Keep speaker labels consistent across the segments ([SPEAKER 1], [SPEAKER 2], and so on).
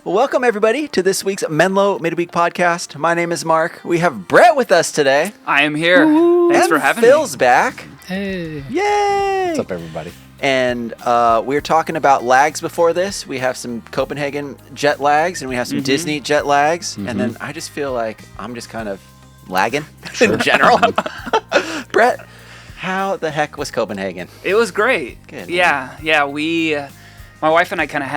[SPEAKER 1] Well, welcome everybody to this week's Menlo Midweek podcast. My name is Mark. We have Brett with us today.
[SPEAKER 2] I am here. Thanks for having
[SPEAKER 1] Phil's
[SPEAKER 2] me.
[SPEAKER 1] back.
[SPEAKER 3] Hey.
[SPEAKER 1] Yay!
[SPEAKER 3] What's up, everybody?
[SPEAKER 1] And we were talking about lags before this. We have some Copenhagen jet lags and we have some Disney jet lags. And then I just feel like I'm just kind of lagging in general. Brett, how the heck was Copenhagen?
[SPEAKER 2] It was great.
[SPEAKER 1] Good.
[SPEAKER 2] Yeah. We, my wife and I kind of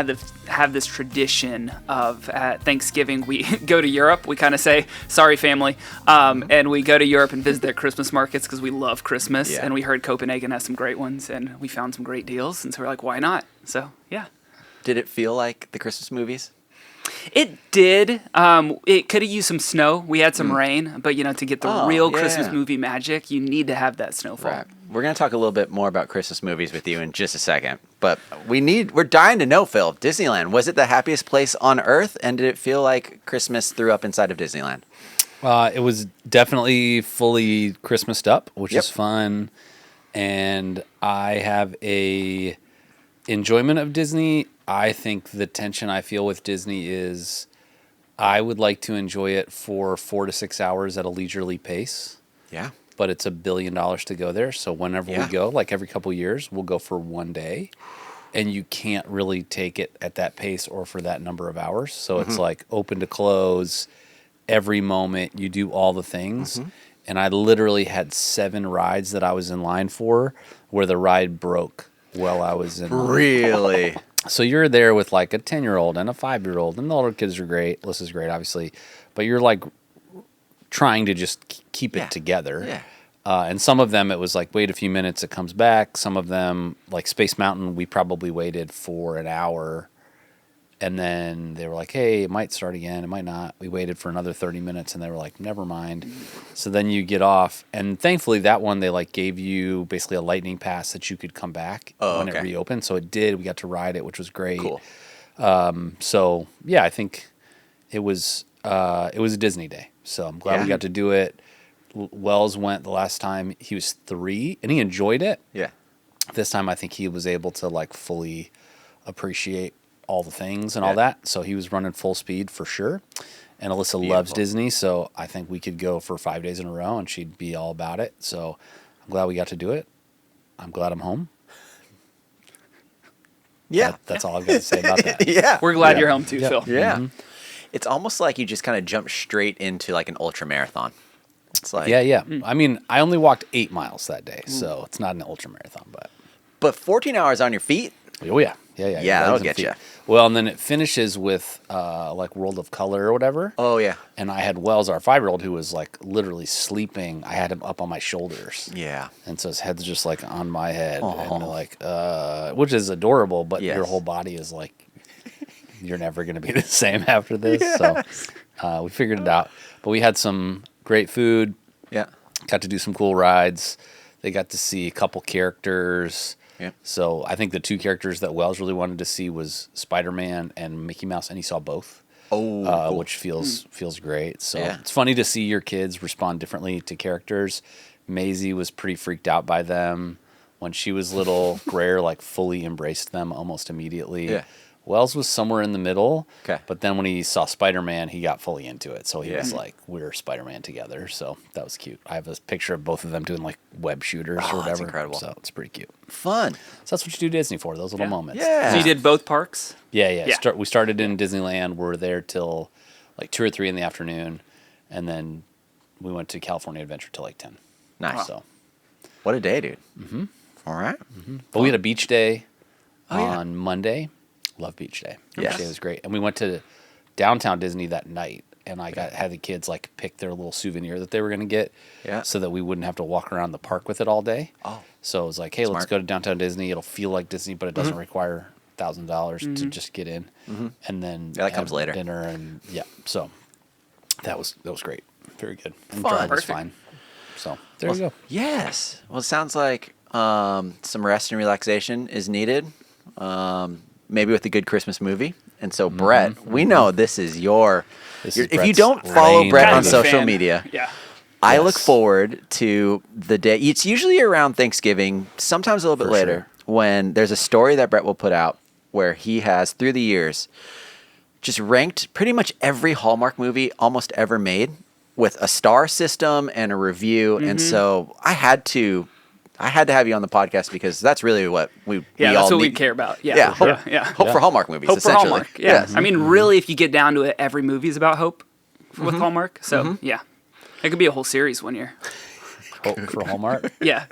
[SPEAKER 2] have this tradition of at Thanksgiving we go to Europe. We kind of say, "Sorry, family," and we go to Europe and visit their Christmas markets because we love Christmas.
[SPEAKER 1] Yeah.
[SPEAKER 2] And we heard Copenhagen has some great ones, and we found some great deals, and so we're like, "Why not?" So yeah.
[SPEAKER 1] Did it feel like the Christmas movies?
[SPEAKER 2] It did. It could have used some snow. We had some rain, but to get the real Christmas movie magic, you need to have that snowfall.
[SPEAKER 1] Right. We're going to talk a little bit more about Christmas movies with you in just a second. But we're dying to know, Phil, Disneyland, was it the happiest place on earth? And did it feel like Christmas threw up inside of Disneyland?
[SPEAKER 3] It was definitely fully Christmased up, which
[SPEAKER 1] Yep.
[SPEAKER 3] is fun. And I have a enjoyment of Disney. I think the tension I feel with Disney is I would like to enjoy it for 4 to 6 hours at a leisurely pace.
[SPEAKER 1] Yeah.
[SPEAKER 3] But it's $1 billion to go there. So whenever we go, like every couple of years, we'll go for one day. And you can't really take it at that pace or for that number of hours. So it's like open to close every moment. You do all the things. And I literally had 7 rides that I was in line for where the ride broke while I was in line.
[SPEAKER 1] Really?
[SPEAKER 3] So you're there with like a 10-year-old and a 5-year-old. And the older kids are great. Alyssa's great, obviously. But you're like trying to just keep it together.
[SPEAKER 1] Yeah.
[SPEAKER 3] And some of them, it was like, wait a few minutes, it comes back. Some of them, like Space Mountain, we probably waited for an hour. And then they were like, hey, it might start again. It might not. We waited for another 30 minutes, and they were like, never mind. So then you get off. And thankfully, that one, they like gave you basically a lightning pass that you could come back when it reopened. So it did. We got to ride it, which was great.
[SPEAKER 1] Cool.
[SPEAKER 3] So, yeah, I think it was a Disney day. So I'm glad we got to do it. Wells went the last time. He was 3, and he enjoyed it.
[SPEAKER 1] Yeah.
[SPEAKER 3] This time, I think he was able to like fully appreciate all the things and all that. So he was running full speed for sure. And Alyssa loves Disney, so I think we could go for 5 days in a row, and she'd be all about it. So I'm glad we got to do it. I'm glad I'm home.
[SPEAKER 1] Yeah.
[SPEAKER 3] That's all I've got to say about that.
[SPEAKER 1] Yeah.
[SPEAKER 2] We're glad you're home too, Phil.
[SPEAKER 1] Yeah. It's almost like you just kind of jump straight into like an ultra marathon. It's like
[SPEAKER 3] Yeah. I mean, I only walked 8 miles that day, so it's not an ultra marathon,
[SPEAKER 1] But 14 hours on your feet?
[SPEAKER 3] oh yeah.
[SPEAKER 1] Yeah, that'll get you.
[SPEAKER 3] Well, and then it finishes with like World of Color or whatever.
[SPEAKER 1] Oh, yeah.
[SPEAKER 3] And I had Wells, our 5-year-old, who was like literally sleeping. I had him up on my shoulders.
[SPEAKER 1] Yeah.
[SPEAKER 3] And so his head's just like on my head. And like, which is adorable, but
[SPEAKER 1] Yes.
[SPEAKER 3] your whole body is like, you're never going to be the same after this.
[SPEAKER 1] Yes.
[SPEAKER 3] So we figured it out. But we had some great food.
[SPEAKER 1] Yeah.
[SPEAKER 3] Got to do some cool rides. They got to see a couple characters.
[SPEAKER 1] Yeah.
[SPEAKER 3] So I think the 2 characters that Wells really wanted to see was Spider-Man and Mickey Mouse, and he saw both.
[SPEAKER 1] Oh, cool.
[SPEAKER 3] Which feels great. So
[SPEAKER 1] Yeah.
[SPEAKER 3] it's funny to see your kids respond differently to characters. Maisie was pretty freaked out by them. When she was little, Greer like fully embraced them almost immediately.
[SPEAKER 1] Yeah.
[SPEAKER 3] Wells was somewhere in the middle.
[SPEAKER 1] Okay.
[SPEAKER 3] But then when he saw Spider-Man, he got fully into it. So he was like, we're Spider-Man together. So that was cute. I have a picture of both of them doing like web shooters or whatever.
[SPEAKER 1] That's incredible.
[SPEAKER 3] So it's pretty cute.
[SPEAKER 1] Fun.
[SPEAKER 3] So that's what you do Disney for, those little moments.
[SPEAKER 1] Yeah.
[SPEAKER 2] So you did both parks?
[SPEAKER 3] Yeah.
[SPEAKER 2] Yeah.
[SPEAKER 3] We started in Disneyland. We were there till like 2 or 3 in the afternoon. And then we went to California Adventure till like 10.
[SPEAKER 1] Nice.
[SPEAKER 3] So,
[SPEAKER 1] What a day, dude. All right.
[SPEAKER 3] but we had a beach day
[SPEAKER 1] yeah.
[SPEAKER 3] on Monday. Love beach day.
[SPEAKER 1] Yes.
[SPEAKER 3] Beach day was great. And we went to downtown Disney that night. And I had the kids like pick their little souvenir that they were going to get, so that we wouldn't have to walk around the park with it all day.
[SPEAKER 1] Oh,
[SPEAKER 3] so it was like, hey, let's go to downtown Disney. It'll feel like Disney, but it doesn't require $1,000 to just get in. And then
[SPEAKER 1] that comes later.
[SPEAKER 3] Dinner and so that was great. Very good. And
[SPEAKER 1] Fun.
[SPEAKER 3] drive was
[SPEAKER 2] Perfect.
[SPEAKER 3] fine. So there you go.
[SPEAKER 1] Yes. Well, it sounds like some rest and relaxation is needed. Maybe with a good Christmas movie. And so, Brett, we know this is your.
[SPEAKER 3] This is
[SPEAKER 1] If you
[SPEAKER 3] Brett's
[SPEAKER 1] don't follow
[SPEAKER 3] reign.
[SPEAKER 1] Brett on
[SPEAKER 2] Kind of a
[SPEAKER 1] social
[SPEAKER 2] fan.
[SPEAKER 1] media,
[SPEAKER 2] Yeah.
[SPEAKER 1] I look
[SPEAKER 3] Yes.
[SPEAKER 1] forward to the day. It's usually around Thanksgiving, sometimes a little bit
[SPEAKER 3] For
[SPEAKER 1] later, when there's a story that Brett will put out where he has, through the years, just ranked pretty much every Hallmark movie almost ever made with a star system and a review. And so I had to have you on the podcast because that's really what we
[SPEAKER 2] that's
[SPEAKER 1] all
[SPEAKER 2] what
[SPEAKER 1] need.
[SPEAKER 2] we care about. Yeah.
[SPEAKER 1] Yeah. Hope,
[SPEAKER 2] Yeah.
[SPEAKER 1] hope for Hallmark movies,
[SPEAKER 2] Hope for
[SPEAKER 1] essentially.
[SPEAKER 2] Hallmark. Yeah.
[SPEAKER 1] Yes.
[SPEAKER 2] I mean, really, if you get down to it, every movie is about hope with Hallmark. So, yeah. It could be a whole series one year.
[SPEAKER 3] Hope for Hallmark.
[SPEAKER 2] Yeah.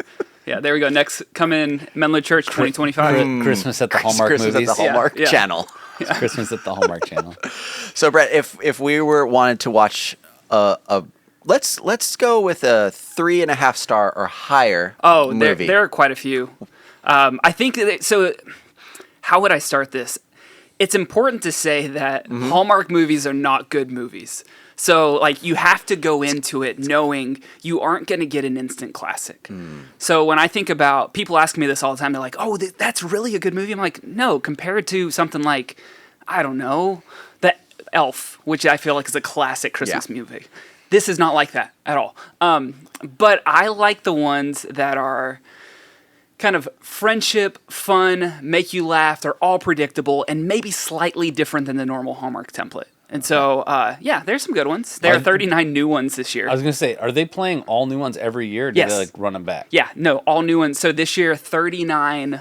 [SPEAKER 2] Yeah, there we go. Next, come in Menlo Church 2025.
[SPEAKER 3] Christmas at the Hallmark
[SPEAKER 1] Christmas
[SPEAKER 3] movies.
[SPEAKER 1] at the Hallmark
[SPEAKER 2] Yeah.
[SPEAKER 1] channel.
[SPEAKER 3] Christmas at the Hallmark channel.
[SPEAKER 1] So, Brett, if we wanted to watch let's go with a 3.5 star or higher movie.
[SPEAKER 2] There are quite a few. I think so. How would I start this? It's important to say that Hallmark movies are not good movies. So, like, you have to go into it knowing you aren't going to get an instant classic. So when I think about, people ask me this all the time, they're like, oh, that's really a good movie. I'm like, no, compared to something like, I don't know, The Elf, which I feel like is a classic Christmas movie. This is not like that at all. But I like the ones that are kind of friendship, fun, make you laugh. They're all predictable and maybe slightly different than the normal Hallmark template. And so, there's some good ones. There are 39 new ones this year.
[SPEAKER 3] I was going to say, are they playing all new ones every year? Or do they like run them back?
[SPEAKER 2] Yeah, no, all new ones. So this year, 39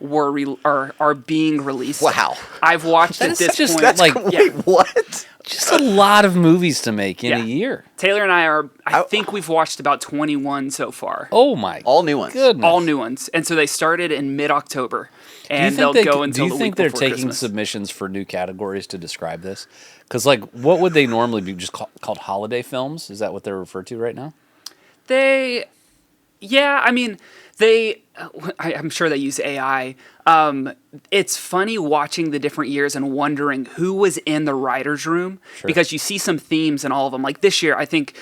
[SPEAKER 2] are being released.
[SPEAKER 1] Wow.
[SPEAKER 2] I've watched at this point.
[SPEAKER 1] That's
[SPEAKER 3] like,
[SPEAKER 1] wait, what?
[SPEAKER 3] Just a lot of movies to make in a year.
[SPEAKER 2] Taylor and I think we've watched about 21 so far.
[SPEAKER 3] Oh my.
[SPEAKER 1] All new ones.
[SPEAKER 3] Goodness.
[SPEAKER 2] All new ones. And so they started in mid-October. And they'll go until the week before Christmas.
[SPEAKER 3] Do you think they're taking submissions for new categories to describe this? Because, like, what would they normally be just called holiday films? Is that what they're referred to right now?
[SPEAKER 2] I'm sure they use AI. It's funny watching the different years and wondering who was in the writer's room because you see some themes in all of them. Like this year, I think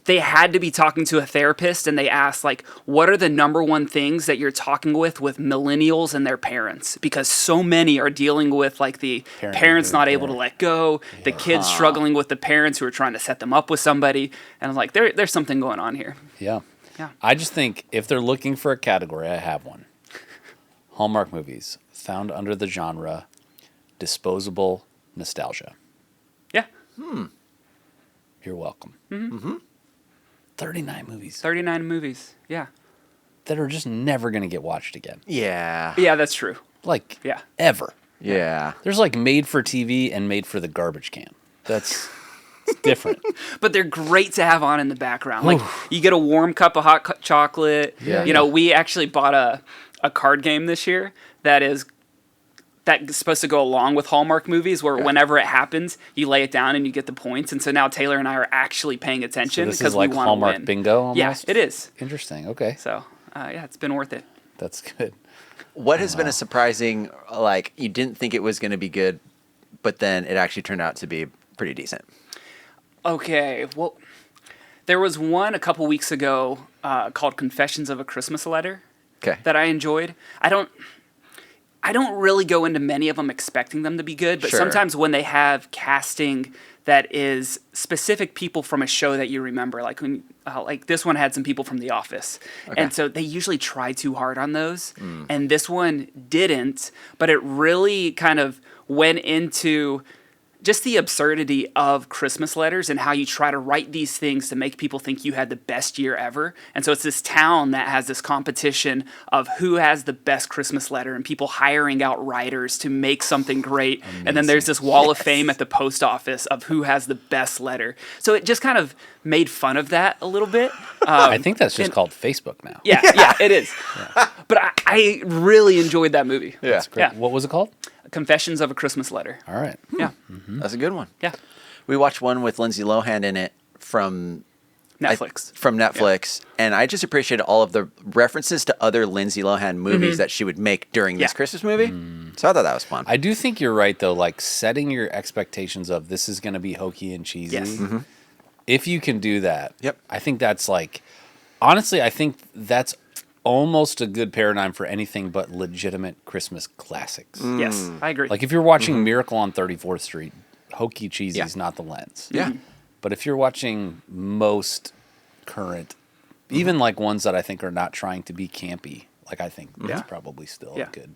[SPEAKER 2] they had to be talking to a therapist and they asked, like, what are the number one things that you're talking with millennials and their parents? Because so many are dealing with, like, the parents not able to let go, the kids struggling with the parents who are trying to set them up with somebody. And I'm like, there's something going on here.
[SPEAKER 3] Yeah.
[SPEAKER 2] Yeah.
[SPEAKER 3] I just think if they're looking for a category, I have one. Hallmark movies found under the genre disposable nostalgia.
[SPEAKER 2] Yeah.
[SPEAKER 3] You're welcome. 39 movies
[SPEAKER 2] 39 movies. Yeah.
[SPEAKER 3] that are just never going to get watched again.
[SPEAKER 1] Yeah.
[SPEAKER 2] Yeah, that's true.
[SPEAKER 3] Like,
[SPEAKER 2] Yeah.
[SPEAKER 3] ever.
[SPEAKER 1] Yeah.
[SPEAKER 3] There's like made for TV and made for the garbage can. That's different.
[SPEAKER 2] But they're great to have on in the background. Like, you get a warm cup of hot chocolate.
[SPEAKER 3] Yeah.
[SPEAKER 2] You know, we actually bought a card game this year that's supposed to go along with Hallmark movies where whenever it happens, you lay it down and you get the points. And so now Taylor and I are actually paying attention
[SPEAKER 3] So this
[SPEAKER 2] because
[SPEAKER 3] is like
[SPEAKER 2] we want
[SPEAKER 3] Hallmark
[SPEAKER 2] to win.
[SPEAKER 3] bingo almost?
[SPEAKER 2] Yeah, it is.
[SPEAKER 3] Interesting. Okay.
[SPEAKER 2] So, it's been worth it.
[SPEAKER 3] That's good.
[SPEAKER 1] What has been a surprising, like, you didn't think it was going to be good, but then it actually turned out to be pretty decent?
[SPEAKER 2] Okay, well, there was one a couple weeks ago called Confessions of a Christmas Letter that I enjoyed. I don't really go into many of them expecting them to be good, but sometimes when they have casting that is specific people from a show that you remember, like when like this one had some people from The Office, and so they usually try too hard on those, and this one didn't, but it really kind of went into just the absurdity of Christmas letters and how you try to write these things to make people think you had the best year ever. And so it's this town that has this competition of who has the best Christmas letter and people hiring out writers to make something great. Amazing. And then there's this wall of fame at the post office of who has the best letter. So it just kind of made fun of that a little bit.
[SPEAKER 3] I think that's just called Facebook now.
[SPEAKER 2] Yeah, it is. Yeah. But I really enjoyed that movie.
[SPEAKER 1] Yeah.
[SPEAKER 3] That's great.
[SPEAKER 2] Yeah.
[SPEAKER 3] What was it called?
[SPEAKER 2] Confessions of a Christmas Letter.
[SPEAKER 3] All right.
[SPEAKER 2] Yeah.
[SPEAKER 1] That's a good one.
[SPEAKER 2] Yeah.
[SPEAKER 1] We watched one with Lindsay Lohan in it from
[SPEAKER 2] Netflix.
[SPEAKER 1] And I just appreciated all of the references to other Lindsay Lohan movies that she would make during this Christmas movie. So I thought that was fun.
[SPEAKER 3] I do think you're right, though, like setting your expectations of this is going to be hokey and cheesy.
[SPEAKER 2] Yes.
[SPEAKER 3] If you can do that,
[SPEAKER 1] Yep.
[SPEAKER 3] I think that's like, honestly, I think that's almost a good paradigm for anything but legitimate Christmas classics.
[SPEAKER 2] Yes, I agree.
[SPEAKER 3] Like if you're watching Miracle on 34th Street, hokey cheesy is not the lens.
[SPEAKER 1] Yeah.
[SPEAKER 3] But if you're watching most current, even like ones that I think are not trying to be campy, like I think that's probably still a good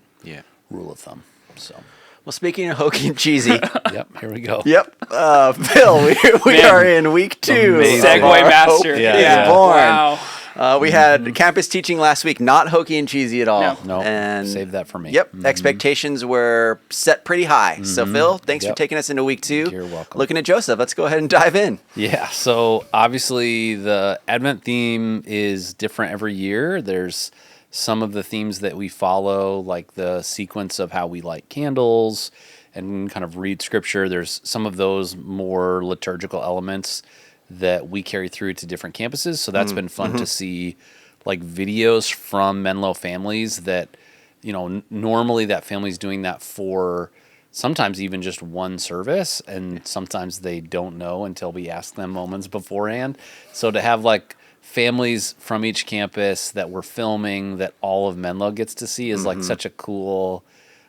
[SPEAKER 3] rule of thumb. So,
[SPEAKER 1] Well, speaking of hokey and cheesy,
[SPEAKER 3] Yep, here we go.
[SPEAKER 1] yep, Phil, we
[SPEAKER 2] Man,
[SPEAKER 1] are in week 2.
[SPEAKER 3] amazing.
[SPEAKER 1] of
[SPEAKER 2] Segue
[SPEAKER 1] our
[SPEAKER 2] master.
[SPEAKER 1] Hokey
[SPEAKER 3] Yeah,
[SPEAKER 1] is
[SPEAKER 3] yeah.
[SPEAKER 1] Born.
[SPEAKER 2] Wow.
[SPEAKER 1] We had campus teaching last week, not hokey and cheesy at all.
[SPEAKER 3] No,
[SPEAKER 1] and
[SPEAKER 3] save that for me.
[SPEAKER 1] Yep, expectations were set pretty high. So, Phil, thanks for
[SPEAKER 3] Yep.
[SPEAKER 1] taking us into week 2.
[SPEAKER 3] You're welcome.
[SPEAKER 1] Looking at Joseph, let's go ahead and dive in.
[SPEAKER 3] Yeah, so obviously the Advent theme is different every year. There's some of the themes that we follow, like the sequence of how we light candles and kind of read scripture. There's some of those more liturgical elements that we carry through to different campuses. So that's been fun to see, like videos from Menlo families that, normally that family's doing that for sometimes even just one service, and sometimes they don't know until we ask them moments beforehand. So to have like families from each campus that we're filming that all of Menlo gets to see is like such a cool,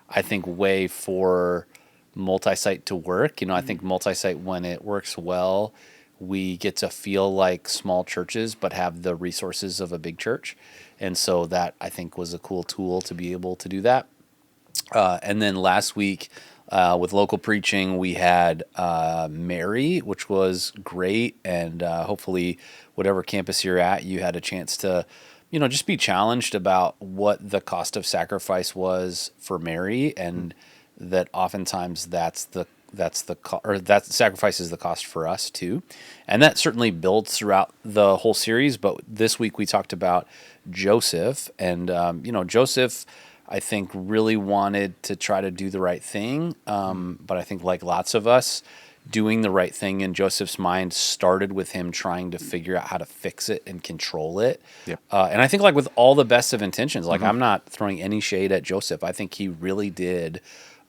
[SPEAKER 3] I think, way for multi-site to work. I think multi-site, when it works well, we get to feel like small churches but have the resources of a big church. And so that, I think, was a cool tool to be able to do that. And then last week, with local preaching, we had Mary, which was great. And hopefully, whatever campus you're at, you had a chance to, just be challenged about what the cost of sacrifice was for Mary, and that oftentimes that sacrifice is the cost for us too. And that certainly builds throughout the whole series. But this week we talked about Joseph, and Joseph, I think, really wanted to try to do the right thing. But I think, like lots of us, doing the right thing in Joseph's mind started with him trying to figure out how to fix it and control it.
[SPEAKER 1] Yep.
[SPEAKER 3] And I think, like with all the best of intentions, like I'm not throwing any shade at Joseph. I think he really did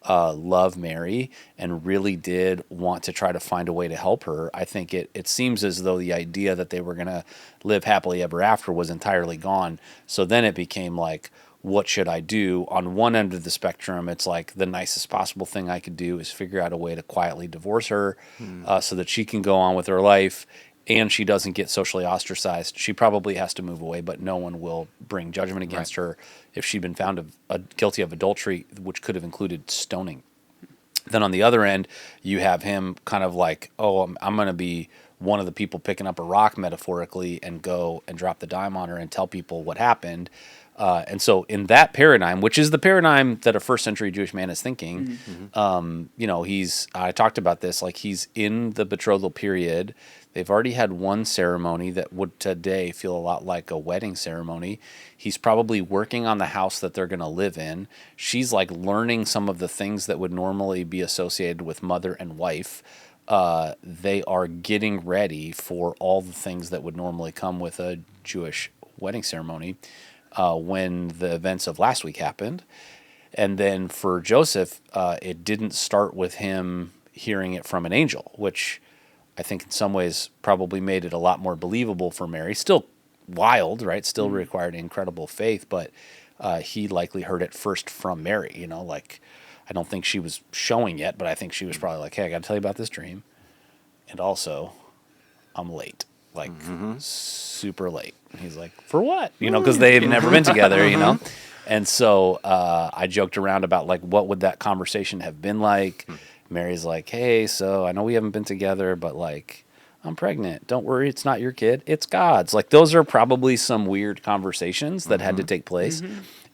[SPEAKER 3] love Mary and really did want to try to find a way to help her. I think it seems as though the idea that they were going to live happily ever after was entirely gone. So then it became like, what should I do? On one end of the spectrum, it's like the nicest possible thing I could do is figure out a way to quietly divorce her so that she can go on with her life and she doesn't get socially ostracized. She probably has to move away, but no one will bring judgment against her if she'd been found guilty of adultery, which could have included stoning. Then on the other end, you have him kind of like, I'm going to be one of the people picking up a rock, metaphorically, and go and drop the dime on her and tell people what happened. And so in that paradigm, which is the paradigm that a first century Jewish man is thinking, I talked about this, like he's in the betrothal period. They've already had one ceremony that would today feel a lot like a wedding ceremony. He's probably working on the house that they're going to live in. She's like learning some of the things that would normally be associated with mother and wife. They are getting ready for all the things that would normally come with a Jewish wedding ceremony. When the events of last week happened. And then for Joseph, it didn't start with him hearing it from an angel, which I think in some ways probably made it a lot more believable for Mary. Still wild, right? Still required incredible faith, but he likely heard it first from Mary. Like, I don't think she was showing yet, but I think she was probably like, hey, I got to tell you about this dream. And also, I'm late. Like, super late. And he's like, for what? Because they've never been together, And so I joked around about, like, what would that conversation have been like? Mary's like, hey, so I know we haven't been together, but, like, I'm pregnant. Don't worry, it's not your kid. It's God's. Like, those are probably some weird conversations that had to take place.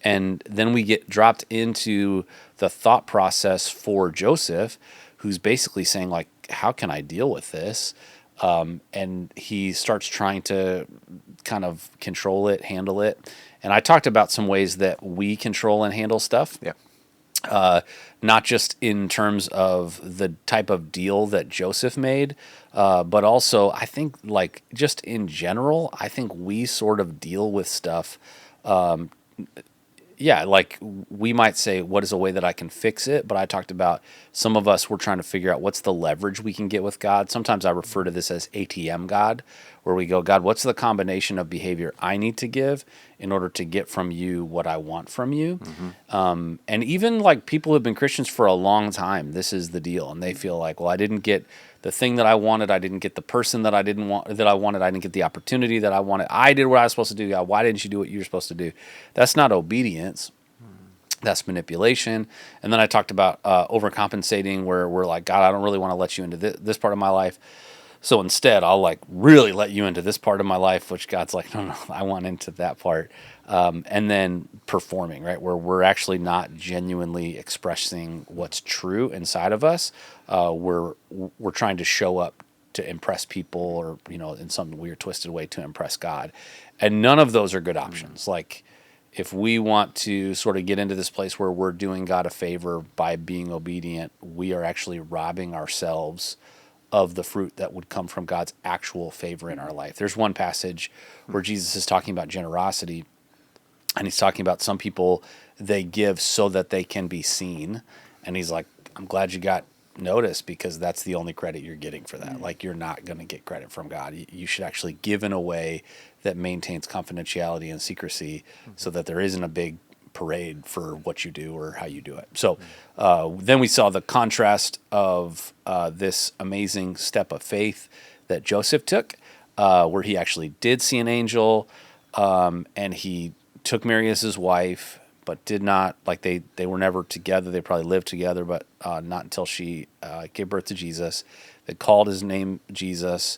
[SPEAKER 3] And then we get dropped into the thought process for Joseph, who's basically saying, like, how can I deal with this? And he starts trying to kind of control it, handle it. And I talked about some ways that we control and handle stuff. Yeah. Not just in terms of the type of deal that Joseph made, but also I think, like, just in general, I think we sort of deal with stuff. Like we might say, what is a way that I can fix it? But I talked about some of us, we're trying to figure out what's the leverage we can get with God. Sometimes I refer to this as ATM God, where we go, God, what's the combination of behavior I need to give in order to get from you what I want from you? And even like people who've been Christians for a long time, this is the deal. And they feel like, well, I didn't get the thing that I wanted. I didn't get the person that I wanted. I didn't get the opportunity that I wanted. I did what I was supposed to do. God, why didn't you do what you were supposed to do? That's not obedience. That's manipulation. And then I talked about overcompensating, where we're like, God, I don't really want to let you into this part of my life. So instead, I'll like really let you into this part of my life, which God's like, no, I want into that part. And then performing, right, where we're actually not genuinely expressing what's true inside of us. We're trying to show up to impress people, or in some weird twisted way to impress God. And none of those are good options. Like, if we want to sort of get into this place where we're doing God a favor by being obedient, we are actually robbing ourselves of the fruit that would come from God's actual favor in our life. There's one passage where Jesus is talking about generosity, and he's talking about some people, they give so that they can be seen. And he's like, I'm glad you got noticed, because that's the only credit you're getting for that. Like, you're not going to get credit from God. You should actually give in a way that maintains confidentiality and secrecy, so that there isn't a big parade for what you do or how you do it. So then we saw the contrast of this amazing step of faith that Joseph took, where he actually did see an angel, and he took Mary as his wife, but did not, like, they were never together. They probably lived together, but not until she gave birth to Jesus. They called his name Jesus.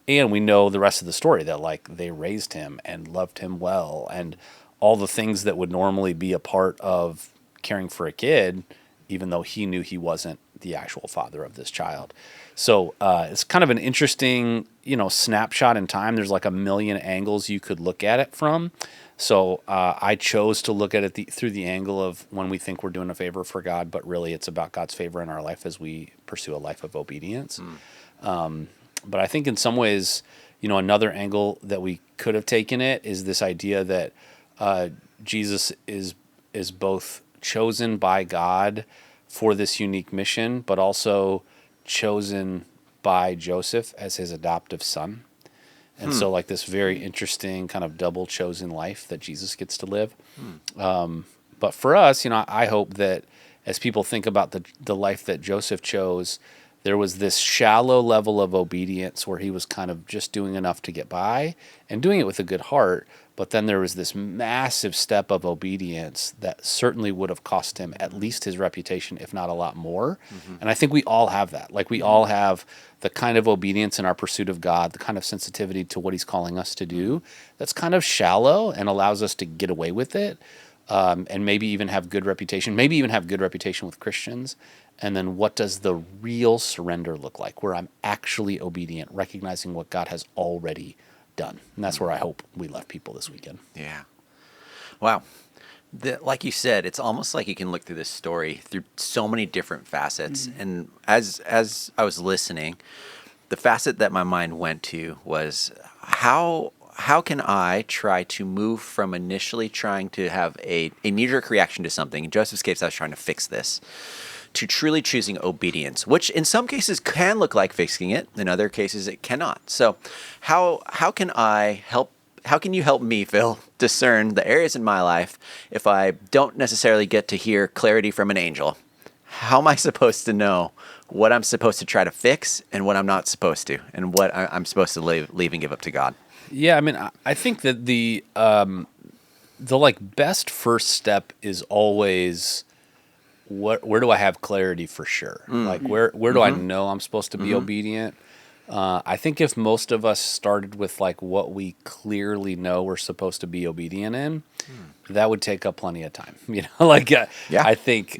[SPEAKER 3] And we know the rest of the story, that like they raised him and loved him well, and all the things that would normally be a part of caring for a kid, even though he knew he wasn't the actual father of this child. So it's kind of an interesting, snapshot in time. There's like a million angles you could look at it from. So I chose to look at it through the angle of when we think we're doing a favor for God, but really it's about God's favor in our life as we pursue a life of obedience. But I think in some ways, another angle that we could have taken it is this idea that Jesus is both chosen by God for this unique mission, but also chosen by Joseph as his adoptive son. And so like this very interesting kind of double chosen life that Jesus gets to live. But for us, I hope that as people think about the life that Joseph chose, there was this shallow level of obedience where he was kind of just doing enough to get by and doing it with a good heart. But then there was this massive step of obedience that certainly would have cost him at least his reputation, if not a lot more. And I think we all have that. Like, we all have the kind of obedience in our pursuit of God, the kind of sensitivity to what he's calling us to do, that's kind of shallow and allows us to get away with it, and maybe even have good reputation, with Christians. And then what does the real surrender look like, where I'm actually obedient, recognizing what God has already done? And that's where I hope we left people this weekend.
[SPEAKER 1] Yeah. Wow. Like you said, it's almost like you can look through this story through so many different facets. And as I was listening, the facet that my mind went to was how can I try to move from initially trying to have a knee-jerk reaction to something? In Joseph's case, I was trying to fix this, to truly choosing obedience, which in some cases can look like fixing it. In other cases, it cannot. So how can I help? How can you help me, Phil, discern the areas in my life if I don't necessarily get to hear clarity from an angel? How am I supposed to know what I'm supposed to try to fix and what I'm not supposed to, and what I'm supposed to leave and give up to God?
[SPEAKER 3] Yeah, I mean, I think that the like best first step is always, where do I have clarity for sure? Like, where do I know I'm supposed to be obedient? I think if most of us started with like what we clearly know we're supposed to be obedient in, that would take up plenty of time. I think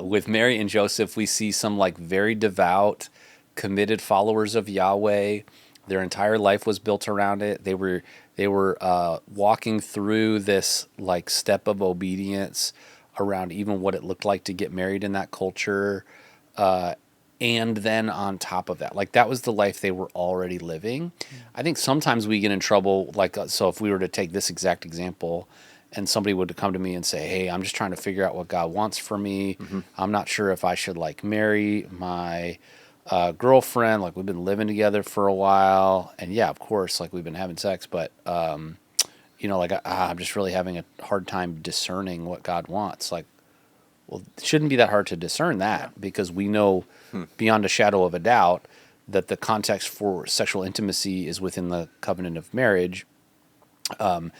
[SPEAKER 3] with Mary and Joseph, we see some like very devout, committed followers of Yahweh. Their entire life was built around it. They were walking through this like step of obedience around even what it looked like to get married in that culture. And then on top of that, like, that was the life they were already living. I think sometimes we get in trouble, like, so if we were to take this exact example and somebody would come to me and say, hey, I'm just trying to figure out what God wants for me. I'm not sure if I should like marry my girlfriend. Like, we've been living together for a while, and yeah, of course, like, we've been having sex, but I'm just really having a hard time discerning what God wants. Like, well, it shouldn't be that hard to discern that, because we know beyond a shadow of a doubt that the context for sexual intimacy is within the covenant of marriage. And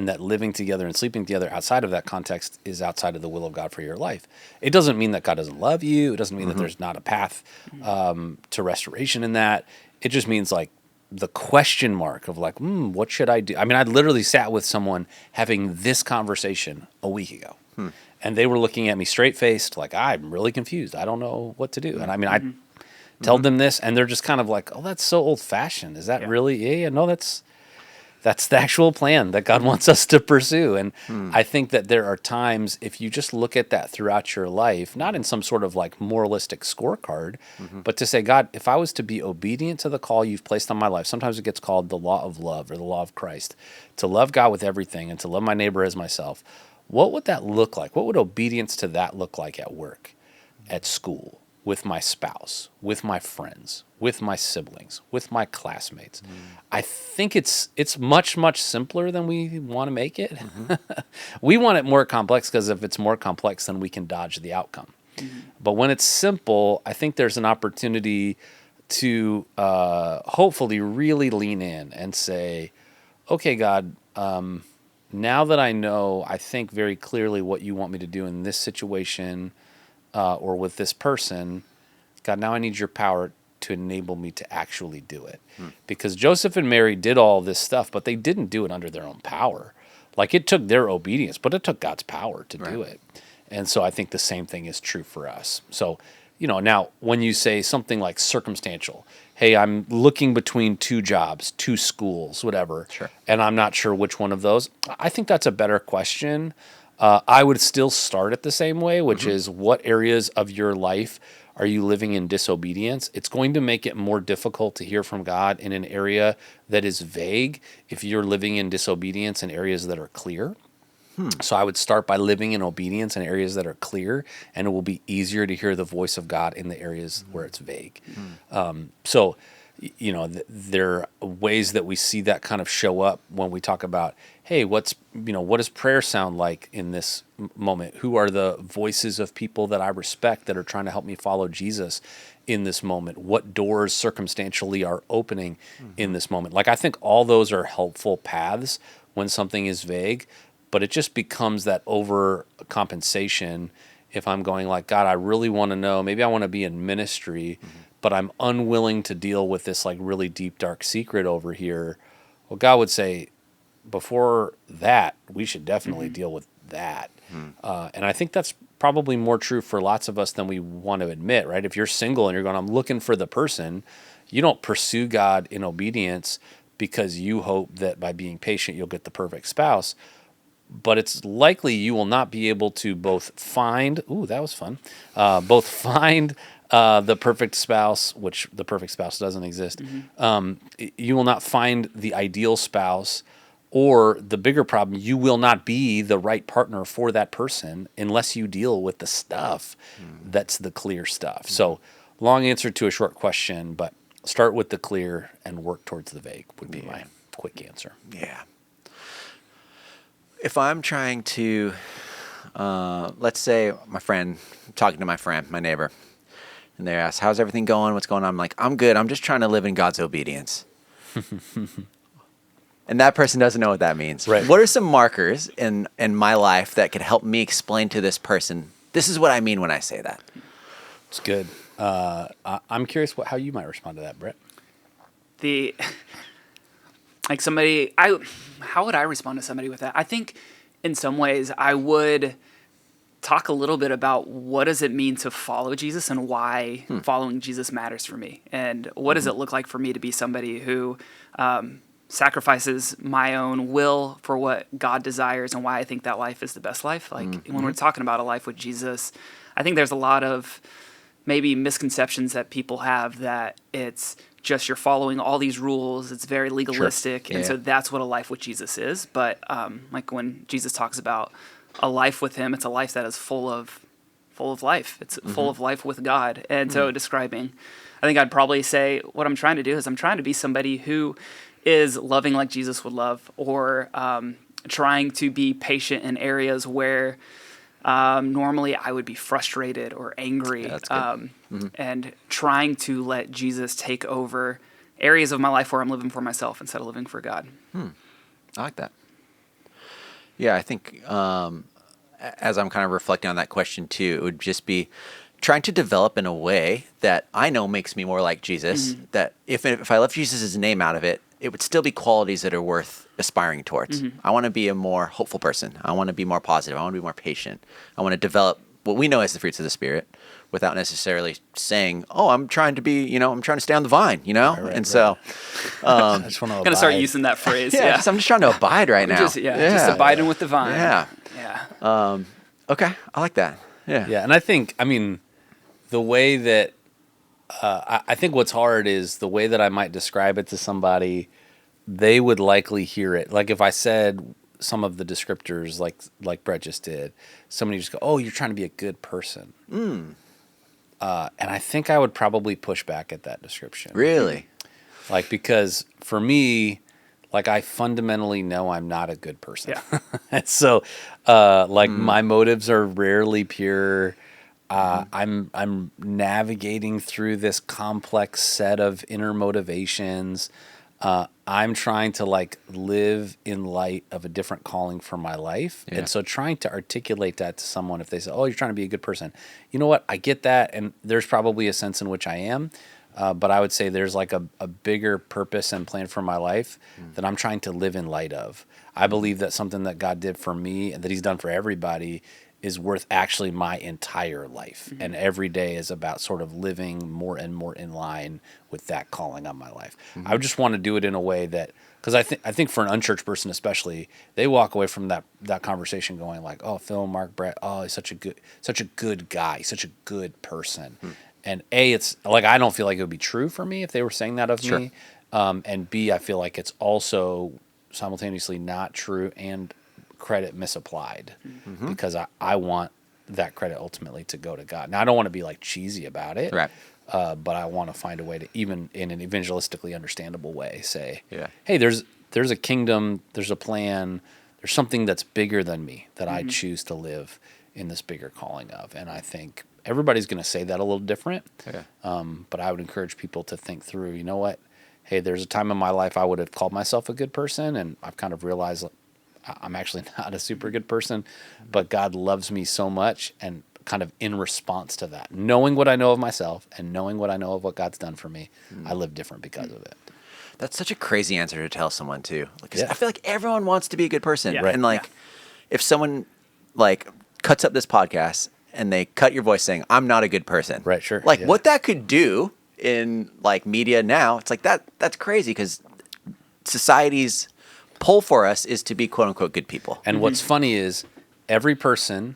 [SPEAKER 3] that living together and sleeping together outside of that context is outside of the will of God for your life. It doesn't mean that God doesn't love you. It doesn't mean that there's not a path to restoration in that. It just means like the question mark of like, what should I do? I mean, I literally sat with someone having this conversation a week ago. And they were looking at me straight-faced like, I'm really confused. I don't know what to do. And I mean, I told them this, and they're just kind of like, oh, that's so old-fashioned. Is that really? Yeah, no, that's the actual plan that God wants us to pursue. And I think that there are times, if you just look at that throughout your life, not in some sort of like moralistic scorecard, but to say, God, if I was to be obedient to the call you've placed on my life, sometimes it gets called the law of love or the law of Christ, to love God with everything and to love my neighbor as myself. What would that look like? What would obedience to that look like at work, at school, with my spouse, with my friends, with my siblings, with my classmates? I think it's much, much simpler than we want to make it. We want it more complex because if it's more complex, then we can dodge the outcome. But when it's simple, I think there's an opportunity to hopefully really lean in and say, okay, God, now that I know, I think very clearly what you want me to do in this situation or with this person, God, now I need your power to enable me to actually do it. Because Joseph and Mary did all this stuff, but they didn't do it under their own power. Like it took their obedience, but it took God's power to do it. And so I think the same thing is true for us. So, now when you say something like circumstantial, hey, I'm looking between two jobs, two schools, whatever, and I'm not sure which one of those, I think that's a better question. I would still start it the same way, which is what areas of your life are you living in disobedience? It's going to make it more difficult to hear from God in an area that is vague if you're living in disobedience in areas that are clear. So I would start by living in obedience in areas that are clear, and it will be easier to hear the voice of God in the areas where it's vague. So, there are ways that we see that kind of show up when we talk about, hey, what does prayer sound like in this moment? Who are the voices of people that I respect that are trying to help me follow Jesus in this moment? What doors circumstantially are opening in this moment? Like, I think all those are helpful paths when something is vague, but it just becomes that overcompensation if I'm going like, God, I really want to know, maybe I want to be in ministry, but I'm unwilling to deal with this like really deep, dark secret over here. Well, God would say, before that, we should definitely deal with that. And I think that's probably more true for lots of us than we want to admit, right? If you're single and you're going, I'm looking for the person, you don't pursue God in obedience because you hope that by being patient, you'll get the perfect spouse. But it's likely you will not be able to both find, that was fun, both find the perfect spouse, which the perfect spouse doesn't exist. You will not find the ideal spouse, or the bigger problem, you will not be the right partner for that person unless you deal with the stuff that's the clear stuff. So long answer to a short question, but start with the clear and work towards the vague would be my quick answer.
[SPEAKER 1] Yeah. If I'm trying to, let's say I'm talking to my friend, my neighbor, and they ask, how's everything going? What's going on? I'm like, I'm good. I'm just trying to live in God's obedience. And that person doesn't know what that means.
[SPEAKER 3] Right.
[SPEAKER 1] What are some markers in my life that could help me explain to this person, this is what I mean when I say that?
[SPEAKER 3] It's good. I'm curious how you might respond to that, Brett.
[SPEAKER 2] How would I respond to somebody with that? I think in some ways I would talk a little bit about what does it mean to follow Jesus and why following Jesus matters for me. And what does it look like for me to be somebody who sacrifices my own will for what God desires and why I think that life is the best life. Like when we're talking about a life with Jesus, I think there's a lot of maybe misconceptions that people have that it's just you're following all these rules. It's very legalistic. And so that's what a life with Jesus is. But like when Jesus talks about a life with him, it's a life that is full of life. It's full of life with God. And so describing, I think I'd probably say what I'm trying to do is I'm trying to be somebody who is loving like Jesus would love, or trying to be patient in areas where normally I would be frustrated or angry, and trying to let Jesus take over areas of my life where I'm living for myself instead of living for God.
[SPEAKER 1] I like that. Yeah, I think as I'm kind of reflecting on that question too, it would just be trying to develop in a way that I know makes me more like Jesus. That if I left Jesus' name out of it, it would still be qualities that are worth aspiring towards. I want to be a more hopeful person. I want to be more positive. I want to be more patient. I want to develop what we know as the fruits of the Spirit without necessarily saying, oh, I'm trying to be, I'm trying to stay on the vine, So
[SPEAKER 3] I just want to
[SPEAKER 2] Gonna start using that phrase.
[SPEAKER 1] I'm just trying to abide right now.
[SPEAKER 2] Just abiding with the vine.
[SPEAKER 1] Yeah. Okay. I like that. Yeah.
[SPEAKER 3] Yeah. And I think, the way that I think what's hard is the way that I might describe it to somebody, they would likely hear it. Like if I said some of the descriptors like Brett just did, somebody just go, oh, you're trying to be a good person. And I think I would probably push back at that description.
[SPEAKER 1] Really?
[SPEAKER 3] Because for me, I fundamentally know I'm not a good person.
[SPEAKER 2] Yeah.
[SPEAKER 3] And so, my motives are rarely pure. I'm navigating through this complex set of inner motivations. I'm trying to live in light of a different calling for my life. Yeah. And so trying to articulate that to someone, if they say, oh, you're trying to be a good person, you know what? I get that. And there's probably a sense in which I am. But I would say there's a bigger purpose and plan for my life that I'm trying to live in light of. I believe that something that God did for me and that he's done for everybody is worth actually my entire life. And every day is about sort of living more and more in line with that calling on my life. I would just want to do it in a way that, because I think for an unchurched person especially, they walk away from that conversation going oh, Phil, Mark, Brett, oh, he's such a good guy, such a good person. And A, it's I don't feel like it would be true for me if they were saying that of me. And B, I feel like it's also simultaneously not true and credit misapplied because I want that credit ultimately to go to God. Now, I don't want to be cheesy about it,
[SPEAKER 1] right?
[SPEAKER 3] But I want to find a way to, even in an evangelistically understandable way, say,
[SPEAKER 1] yeah,
[SPEAKER 3] hey, there's a kingdom, there's a plan, there's something that's bigger than me that I choose to live in this bigger calling of. And I think everybody's going to say that a little different.
[SPEAKER 1] Yeah.
[SPEAKER 3] But I would encourage people to think through, you know what? Hey, there's a time in my life I would have called myself a good person, and I've kind of realized I'm actually not a super good person, but God loves me so much, and kind of in response to that, knowing what I know of myself and knowing what I know of what God's done for me, I live different because of it.
[SPEAKER 1] That's such a crazy answer to tell someone too. Because I feel like everyone wants to be a good person.
[SPEAKER 2] Yeah.
[SPEAKER 3] Right.
[SPEAKER 1] And if someone cuts up this podcast and they cut your voice saying, I'm not a good person.
[SPEAKER 3] Right, sure.
[SPEAKER 1] What that could do in media now, it's that's crazy because society's pull for us is to be quote unquote good people.
[SPEAKER 3] And what's funny is every person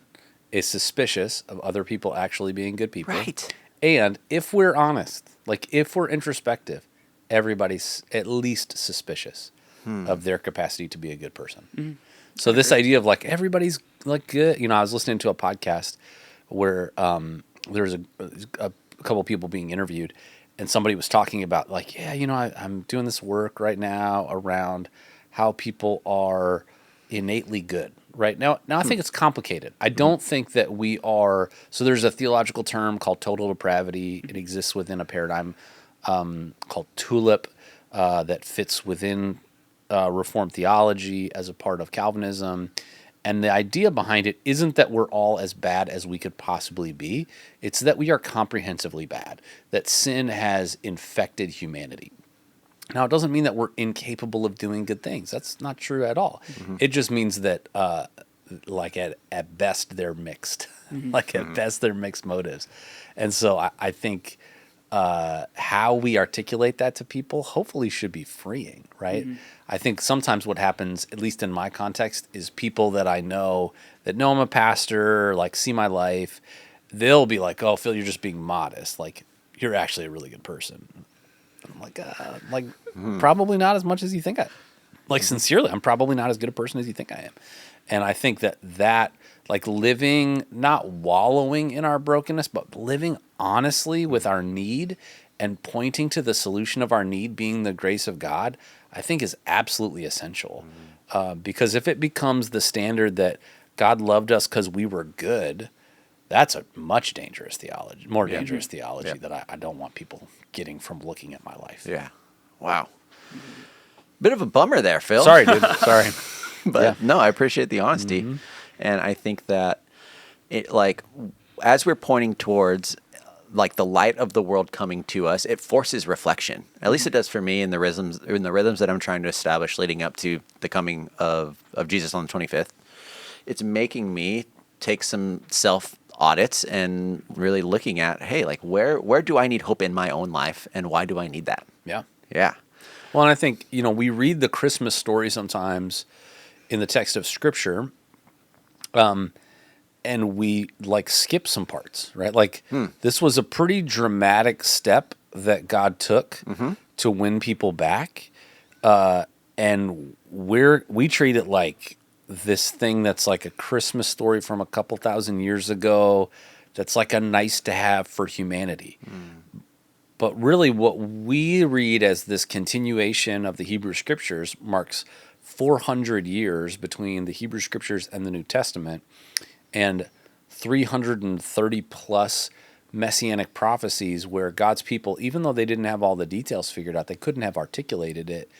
[SPEAKER 3] is suspicious of other people actually being good people.
[SPEAKER 1] Right.
[SPEAKER 3] And if we're honest, if we're introspective, everybody's at least suspicious of their capacity to be a good person. So this idea of everybody's good, I was listening to a podcast where there's a couple of people being interviewed, and somebody was talking about I'm doing this work right now around how people are innately good. Right now I think it's complicated. I don't think that we are. So there's a theological term called total depravity. It exists within a paradigm called tulip that fits within Reformed theology as a part of Calvinism. And the idea behind it isn't that we're all as bad as we could possibly be. It's that we are comprehensively bad, that sin has infected humanity. Now, it doesn't mean that we're incapable of doing good things. That's not true at all. It just means that, at best, they're mixed. At best, they're mixed motives. And so I think how we articulate that to people hopefully should be freeing, right? I think sometimes what happens, at least in my context, is people that I know that know I'm a pastor, see my life, they'll be like, oh, Phil, you're just being modest. You're actually a really good person. I'm probably not as much as you think I am. Sincerely, I'm probably not as good a person as you think I am. And I think that living, not wallowing in our brokenness, but living honestly with our need and pointing to the solution of our need being the grace of God, I think is absolutely essential. Because if it becomes the standard that God loved us because we were good, that's a much dangerous theology, more dangerous theology that I don't want people getting from looking at my life.
[SPEAKER 1] Yeah. Wow. Bit of a bummer there, Phil.
[SPEAKER 3] Sorry, dude. Sorry.
[SPEAKER 1] But no, I appreciate the honesty. And I think that it, like, as we're pointing towards like the light of the world coming to us, it forces reflection. At least it does for me in the rhythms that I'm trying to establish leading up to the coming of Jesus on the 25th. It's making me take some self audits and really looking at, hey, like where do I need hope in my own life and why do I need that?
[SPEAKER 3] Yeah.
[SPEAKER 1] Yeah.
[SPEAKER 3] Well, and I think, we read the Christmas story sometimes in the text of Scripture, and we like skip some parts, right? Like this was a pretty dramatic step that God took to win people back, and we treat it like this thing that's like a Christmas story from a couple thousand years ago, that's like a nice to have for humanity. But really, what we read as this continuation of the Hebrew Scriptures marks 400 years between the Hebrew Scriptures and the New Testament, and 330 plus messianic prophecies where God's people, even though they didn't have all the details figured out, they couldn't have articulated it,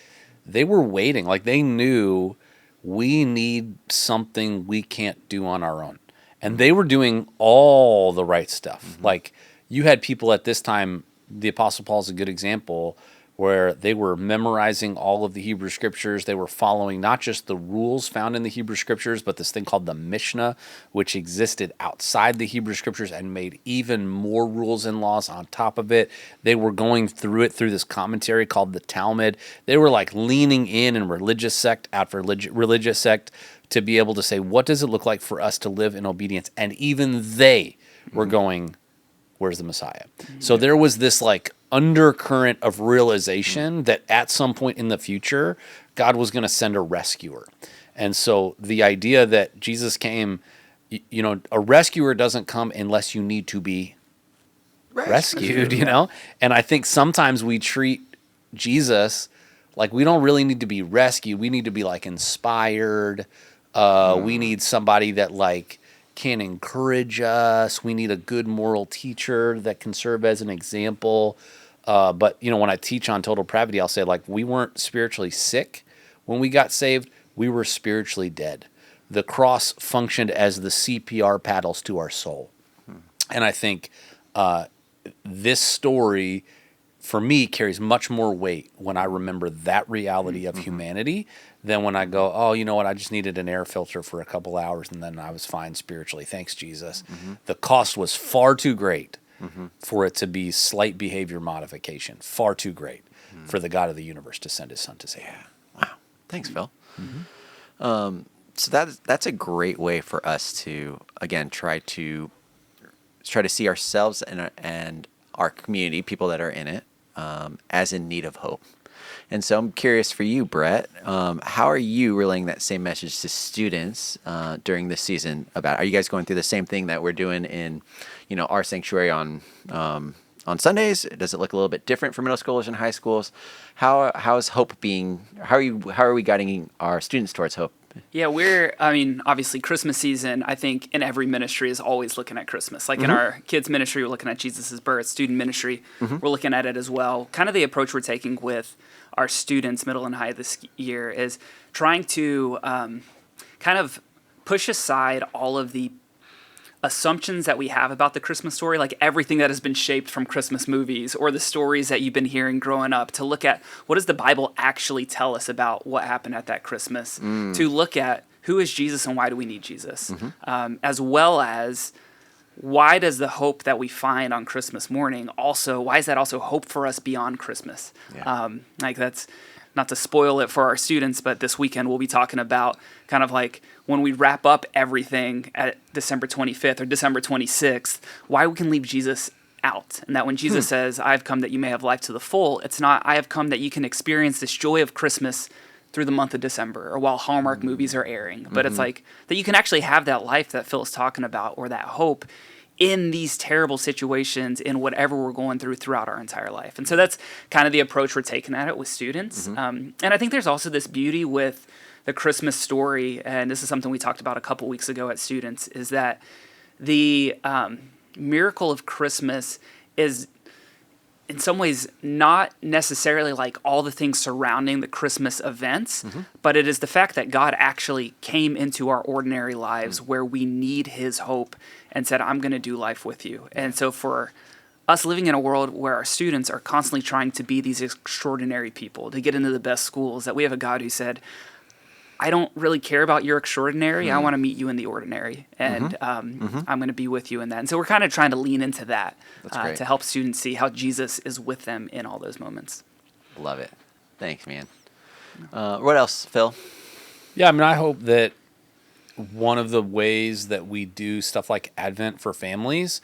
[SPEAKER 3] they were waiting. Like they knew we need something we can't do on our own. And they were doing all the right stuff. Like you had people at this time, the Apostle Paul's a good example, where they were memorizing all of the Hebrew Scriptures. They were following not just the rules found in the Hebrew Scriptures, but this thing called the Mishnah, which existed outside the Hebrew Scriptures and made even more rules and laws on top of it. They were going through it through this commentary called the Talmud. They were like leaning in religious sect after religious sect to be able to say, what does it look like for us to live in obedience? And even they were going, where's the Messiah? So there was this like undercurrent of realization that at some point in the future, God was going to send a rescuer. And so the idea that Jesus came, a rescuer doesn't come unless you need to be rescued, And I think sometimes we treat Jesus like we don't really need to be rescued. We need to be like inspired. We need somebody that like can encourage us. We need a good moral teacher that can serve as an example. But, when I teach on total depravity, I'll say, like, we weren't spiritually sick when we got saved. We were spiritually dead. The cross functioned as the CPR paddles to our soul. And I think this story, for me, carries much more weight when I remember that reality of humanity than when I go, oh, you know what, I just needed an air filter for a couple hours and then I was fine spiritually. Thanks, Jesus. The cost was far too great for it to be slight behavior modification, far too great for the God of the universe to send his son to save.
[SPEAKER 1] Yeah. Wow. Thanks, Phil. So that's a great way for us to, again, try to see ourselves and our community, people that are in it, as in need of hope. And so I'm curious for you, Brett, how are you relaying that same message to students during this season? Are you guys going through the same thing that we're doing in, our sanctuary on Sundays? Does it look a little bit different for middle schoolers and high schools? How is hope being? How are we guiding our students towards hope?
[SPEAKER 2] Yeah, obviously Christmas season, I think in every ministry is always looking at Christmas. Like in our kids ministry, we're looking at Jesus' birth. Student ministry, we're looking at it as well. Kind of the approach we're taking with our students, middle and high this year, is trying to kind of push aside all of the assumptions that we have about the Christmas story, like everything that has been shaped from Christmas movies or the stories that you've been hearing growing up, to look at what does the Bible actually tell us about what happened at that Christmas, to look at who is Jesus and why do we need Jesus, as well as why does the hope that we find on Christmas morning why is that also hope for us beyond Christmas? Yeah. That's not to spoil it for our students, but this weekend we'll be talking about kind of like when we wrap up everything at December 25th or December 26th, why we can leave Jesus out. And that when Jesus says, I've come that you may have life to the full, it's not, I have come that you can experience this joy of Christmas through the month of December or while Hallmark movies are airing. But it's like that you can actually have that life that Phil is talking about, or that hope in these terrible situations, in whatever we're going through throughout our entire life. And so that's kind of the approach we're taking at it with students. And I think there's also this beauty with the Christmas story, and this is something we talked about a couple weeks ago at students, is that the miracle of Christmas is in some ways not necessarily like all the things surrounding the Christmas events, but it is the fact that God actually came into our ordinary lives where we need his hope and said, I'm going to do life with you. And so for us living in a world where our students are constantly trying to be these extraordinary people, to get into the best schools, that we have a God who said, I don't really care about your extraordinary. I want to meet you in the ordinary, and I'm going to be with you in that. And so we're kind of trying to lean into that to help students see how Jesus is with them in all those moments.
[SPEAKER 1] Love it. Thanks, man. What else, Phil?
[SPEAKER 3] Yeah, I mean, I hope that one of the ways that we do stuff like Advent for families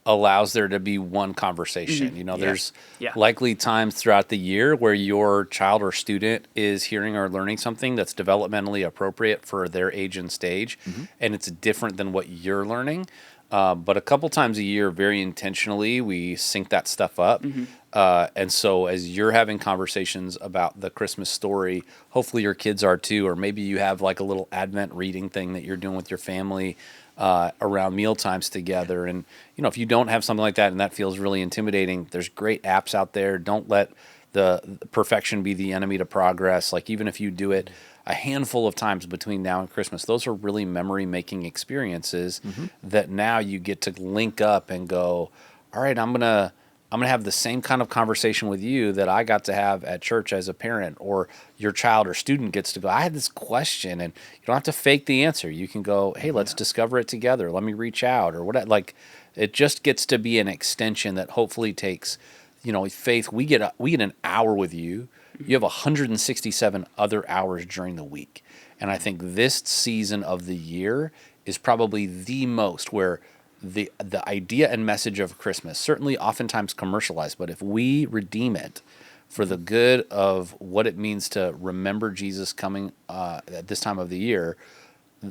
[SPEAKER 3] allows there to be one conversation. You know, there's likely times throughout the year where your child or student is hearing or learning something that's developmentally appropriate for their age and stage, and it's different than what you're learning. But a couple times a year, very intentionally, we sync that stuff up. And so as you're having conversations about the Christmas story, hopefully your kids are too, or maybe you have like a little Advent reading thing that you're doing with your family around meal times together. And, you know, if you don't have something like that and that feels really intimidating, there's great apps out there. Don't let the perfection be the enemy to progress. Like even if you do it a handful of times between now and Christmas, those are really memory-making experiences that now you get to link up and go, all right, I'm gonna have the same kind of conversation with you that I got to have at church as a parent, or your child or student gets to go, I had this question, and you don't have to fake the answer. You can go, hey, let's discover it together. Let me reach out, or what. Like, it just gets to be an extension that hopefully takes, you know, faith. We get an hour with you. You have 167 other hours during the week. And I think this season of the year is probably the most where the idea and message of Christmas, certainly oftentimes commercialized, but if we redeem it for the good of what it means to remember Jesus coming at this time of the year,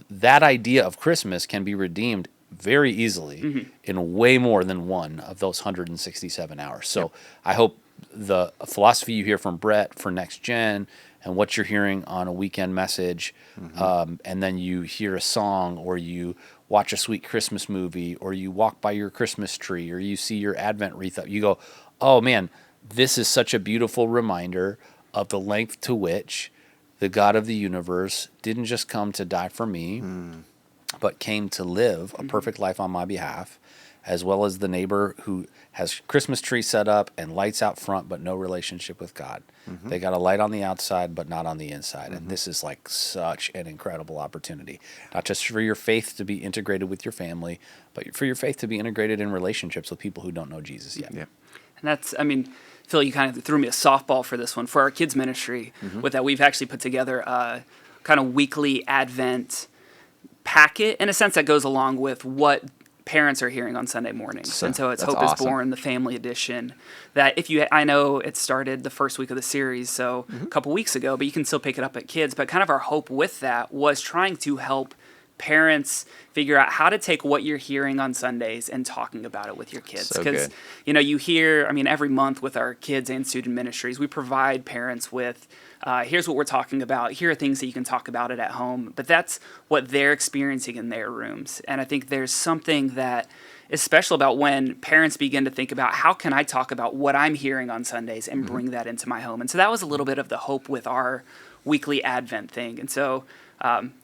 [SPEAKER 3] that idea of Christmas can be redeemed very easily in way more than one of those 167 hours. So I hope the philosophy you hear from Brett for Next Gen and what you're hearing on a weekend message, and then you hear a song, or you watch a sweet Christmas movie, or you walk by your Christmas tree, or you see your Advent wreath up, you go, oh man, this is such a beautiful reminder of the length to which the God of the universe didn't just come to die for me, but came to live a perfect life on my behalf, as well as the neighbor who has Christmas tree set up and lights out front, but no relationship with God. They got a light on the outside, but not on the inside. And this is like such an incredible opportunity, not just for your faith to be integrated with your family, but for your faith to be integrated in relationships with people who don't know Jesus yet.
[SPEAKER 2] And that's, I mean, Phil, you kind of threw me a softball for this one. For our kids ministry, with that, we've actually put together a kind of weekly Advent packet, in a sense, that goes along with what parents are hearing on Sunday mornings. And so it's Hope is Born, the family edition, that I know it started the first week of the series, so a couple weeks ago, but you can still pick it up at kids. But kind of our hope with that was trying to help parents figure out how to take what you're hearing on Sundays and talking about it with your kids. Because, you know, you hear, I mean, every month with our kids and student ministries, we provide parents with, here's what we're talking about. Here are things that you can talk about it at home. But that's what they're experiencing in their rooms. And I think there's something that is special about when parents begin to think about, how can I talk about what I'm hearing on Sundays and bring that into my home? And so that was a little bit of the hope with our weekly Advent thing. And so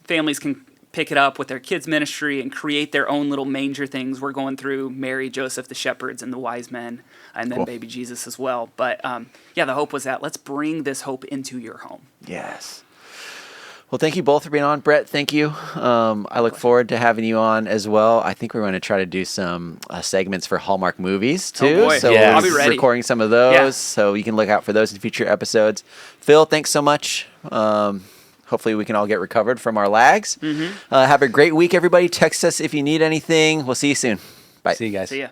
[SPEAKER 2] families can pick it up with their kids' ministry and create their own little manger things. We're going through Mary, Joseph, the shepherds, and the wise men, and then baby Jesus as well. But the hope was that let's bring this hope into your home.
[SPEAKER 1] Yes. Well, thank you both for being on. Brett, thank you. I look forward to having you on as well. I think we're going to try to do some segments for Hallmark movies too.
[SPEAKER 2] Oh boy.
[SPEAKER 1] So
[SPEAKER 2] I'll be ready.
[SPEAKER 1] Recording some of those, so you can look out for those in future episodes. Phil, thanks so much. Hopefully we can all get recovered from our lags. Have a great week, everybody. Text us if you need anything. We'll see you soon. Bye.
[SPEAKER 3] See you guys.
[SPEAKER 2] See ya.